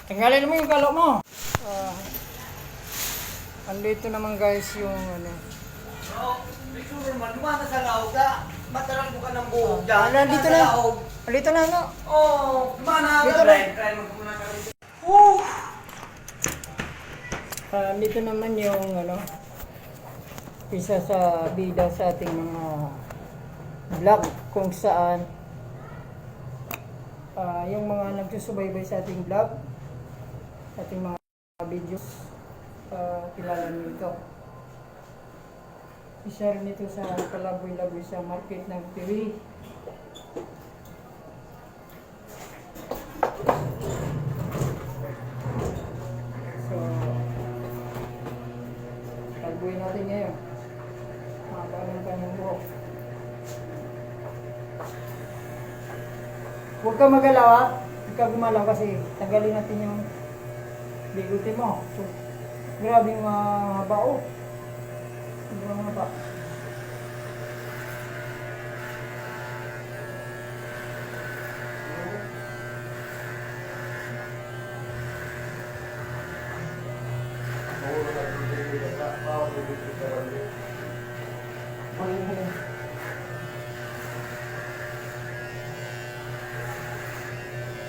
Tanggalin mo yung galo mo. Ah, andito naman guys yung ano. Make sure man, lumana sa laog ka. Mataran ko ka ng buhok dyan. Andito na. Andito na ano. Oh, lumana Dito ka. na. Try magmuna ka rin. Andito naman yung ano. Isa sa bida sa ating mga vlog kung saan yung mga nagsusubaybay sa ating vlog, sa ating mga videos, kilala nyo ito. Isa rin ito sa kalaboy-laboy sa market ng TV. So, kalbuin natin ngayon. Haba ng kanyang buhok. Huwag ka magalaw ha. Huwag ka gumalaw kasi tanggalin natin yung bigote mo. So, grabing haba oh. Sobrang haba.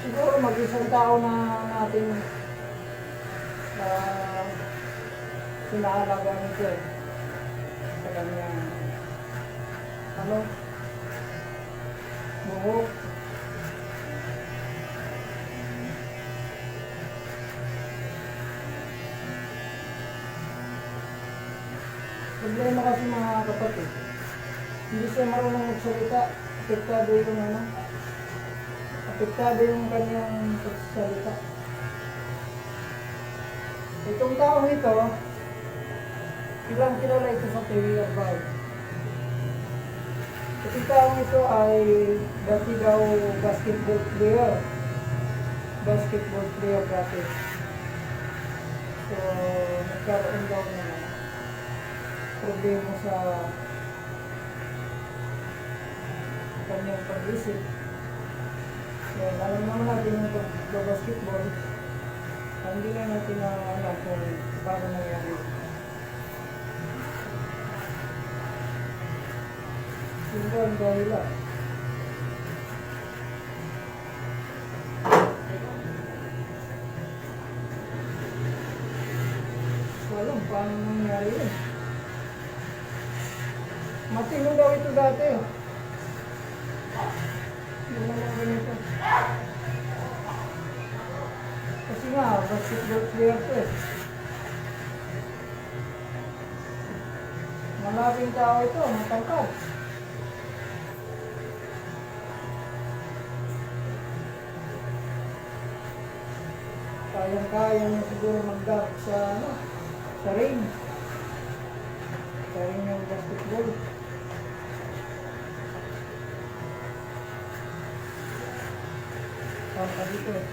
Siguro mag-isang tao na natin sinaalaga nito eh. Sa kanyang ano? Buhok. Problema kasi mga kapatid. Hindi siya marunong magsalita. Apektado yung ano? Apektado yung kanyang pagsasalita. Itong taong ito, ilang kilala ito sa TV Arbay. Itong taong ito ay dati daw basketball player. Basketball player dati. So, nagkaroon daw na problema sa kanyang pag-isip. So, alam naman natin yung pag-basketball, hindi na natin na alam kung paano nangyari. Sino ang dahilan? Walang paano nangyari yun. Matino daw ito dati. Hindi naman ganito. Kasi nga, basketball player to eh. Malaking tao ito, matangkad. Kayang-kaya niya siguro mag-dunk sa, ano, sa ring. Sa ring ng basketball. Tangkad dito eh.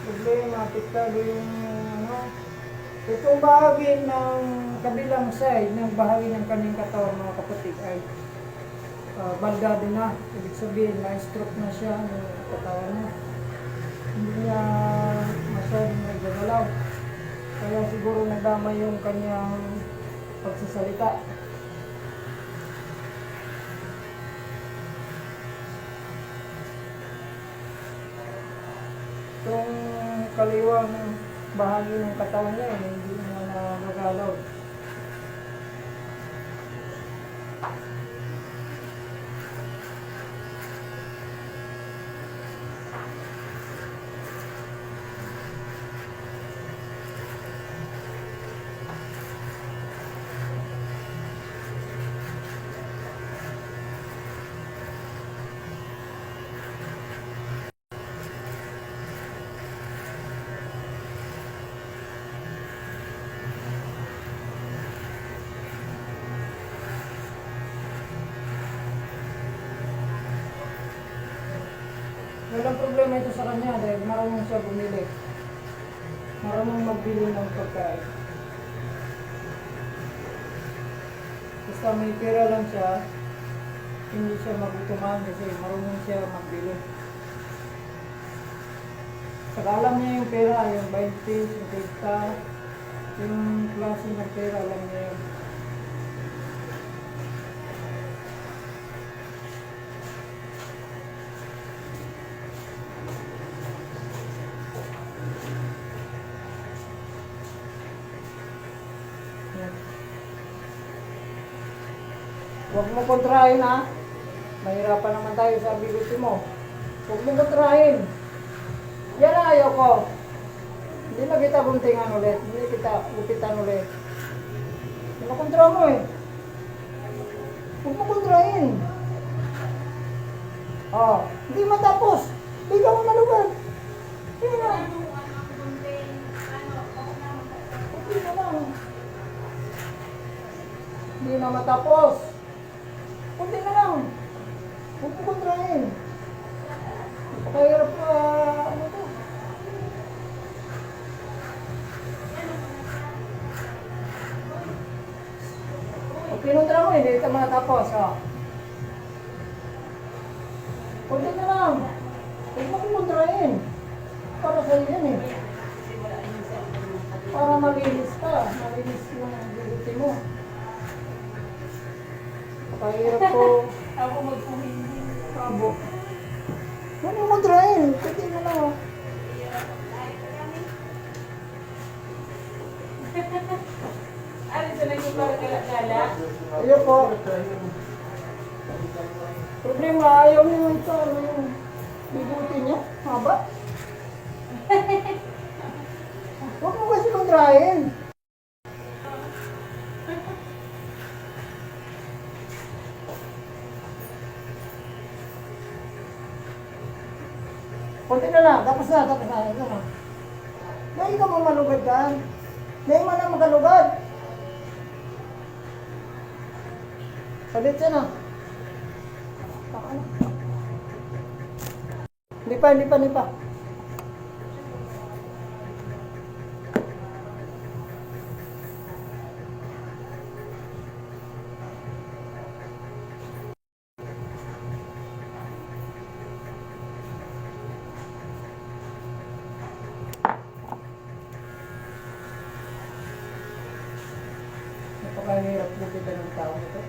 Problema, apektado yung ano. Itong bahagi ng kabilang side, ng bahagi ng kanyang katawan mga kapatid ay baldado na. Ibig sabihin, na-stroke na siya ng katawan niya. Hindi niya masyadong nagagalaw. Kaya siguro nadama yung kanyang pagsasalita. Itong kaliwang bahagi ng katawan niya, hindi niya nagagalaw. Walang problema ito sa kanya dahil marunong siya bumili. Marunong magbili ng pagkain. Basta may pera lang siya, hindi siya magutuman kasi marunong siya magbilo. Saka alam niya yung pera, yung 20, 50, yung klase ng pera, alam niya yun. Yan. Huwag mo kontrahin ha. Mahirapan naman tayo sa bigote mo. Huwag mo kontrahin. Yan ang ayaw ko. Hindi na kita guntingan ulit. Hindi kita gupitan ulit. Nakontra mo eh. Huwag mo kontrahin. Oh, hindi matapos. Hindi ka mo malugad. Hindi na. Hindi na lang. Hindi na matapos. Kunti na lang. Huwag mo kontrahin. Pakahirap ano to? Pag pinuntra mo, hindi ito matapos. Oh. Kunti na lang. Huwag mo kumontrahin. Para sa'yo yan eh. Para malinis ka. Malinis yung bigote mo. Pakahirap ko. Ako magpumindi. Abo. Huwag mo kumontrahin. Kunti na lang. Oh. Ano sa nagpapagala-gala? Ayun po. Problema, ayaw niya ito. Ano yung bigote niya? Haba. Huwag mo kasi kontrahin. Kunti na lang. Tapos na. Ito na. Dahil ka mo malugad ka. Dahil mo na magalugad. Salit siya na. Hindi pa. Napakahirap bukitan ng tao nito.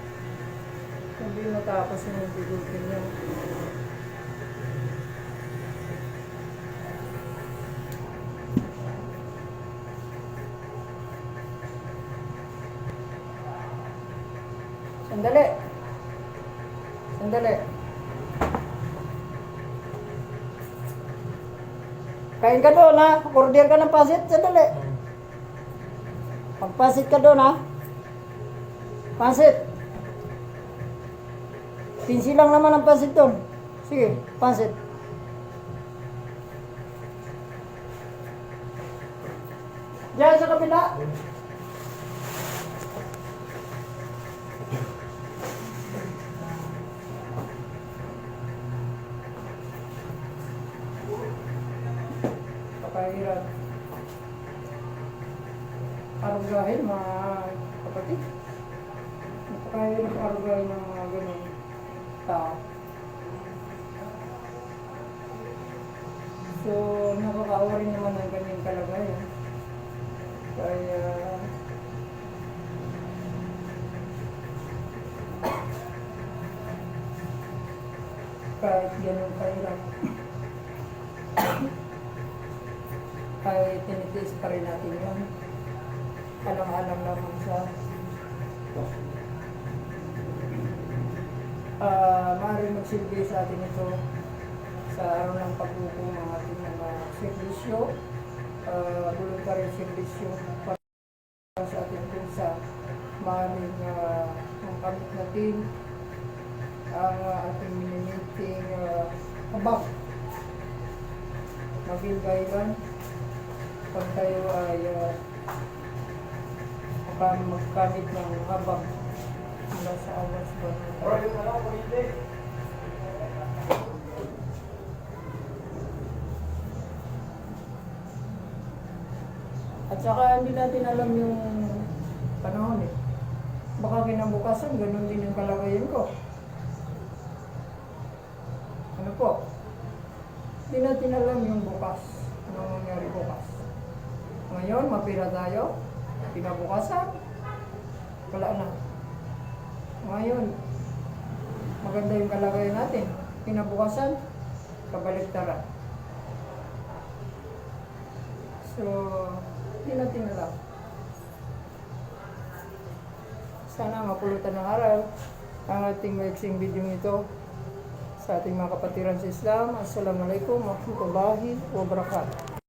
Hindi matapos yung bigutin niya. Sandali. Kain ka doon ha. Order ka ng pasit. Sandali. Pagpasit ka doon ha. Pasit. 15 lang naman ang pasit doon. Sige, pasit. Diyan sa kabila. Pakahirap. Arugahin mga kapatid. Napakahirap arugahin ng mga ganun tao. So, nakakaawa rin naman ang kanyang kalagayan. Kaya, kahit ganun kahirap, kahit tinitiis pa rin natin yun, alang-alang naman sa maaaring magsilbi sa atin ito sa araw ng pagbuko ng ating mga servisyo, voluntary servisyo para sa ating bansa. Maaaring makamit natin ang ating minimiting habang maging pag tayo ay magkamit ng habang mula sa awas ba. At saka hindi natin alam yung panahon eh. Baka kinabukasan, ganun din yung kalagayan ko. po. Hindi natin alam yung bukas. Anong mangyari bukas. Ngayon, mapira tayo. Pinabukasan. Wala na. Ngayon, maganda yung kalagayan natin. Pinabukasan, kabaliktaran. So, hindi natin alam. Sana mapulutan ng aral ang ating maiksing video ito sa ating mga kapatiran sa Islam. Assalamualaikum warahmatullahi wabarakatuh.